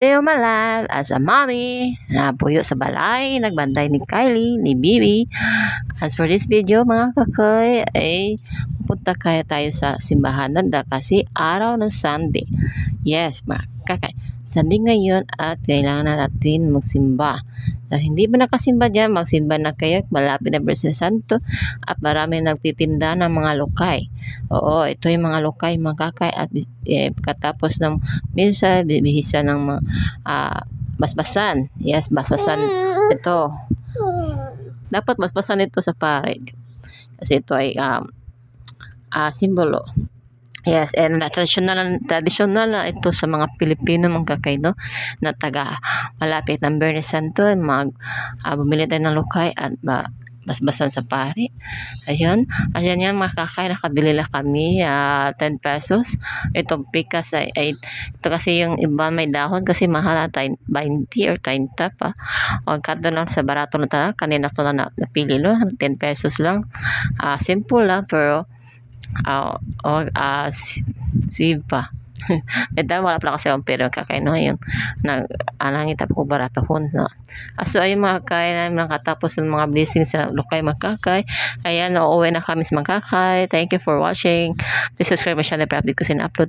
Malal as a mommy na puyo sa balay, nagbantay ni Kylie, ni Bibi. As for this video mga kakay, ay pupunta kaya tayo sa simbahan kasi araw ng Sunday. Yes mga kakay, Sunday ngayon at kailangan natin magsimba. Dahil hindi ba nakasimba dyan, magsimba na kayo, malapit na Bersa Santo at marami nagtitinda ng mga lokay. Oo, ito yung mga lokay mga kakay at katapos ng misa, bibihisa ng mga basbasan. Yes, basbasan ito. Dapat basbasan ito sa parig. Kasi ito ay simbolo. Yes, and traditional na ito sa mga Pilipino mga kakay, no? Na taga malapit ng Bersa Santo, bumili tayo ng lokay at basbasan sa pari. Ayun yan mga kakay, nakabili lang kami 10 pesos. Itong pikas ay ito kasi yung iba may dahon kasi mahal na 20 or 30 pa. O kanto lang sa barato na talaga. Kanina ko na napili no, 10 pesos lang. Simple lang pero save pa. Ito wala pala kasi ang pero kakay no yung nangita ko barato hon no. So ayun mga kakay, nakatapos ng mga blessings sa lokay mga kakay. Ayan, uuwi na kami sa mga kakay. Thank you for watching. Please subscribe my channel para update ko sa upload.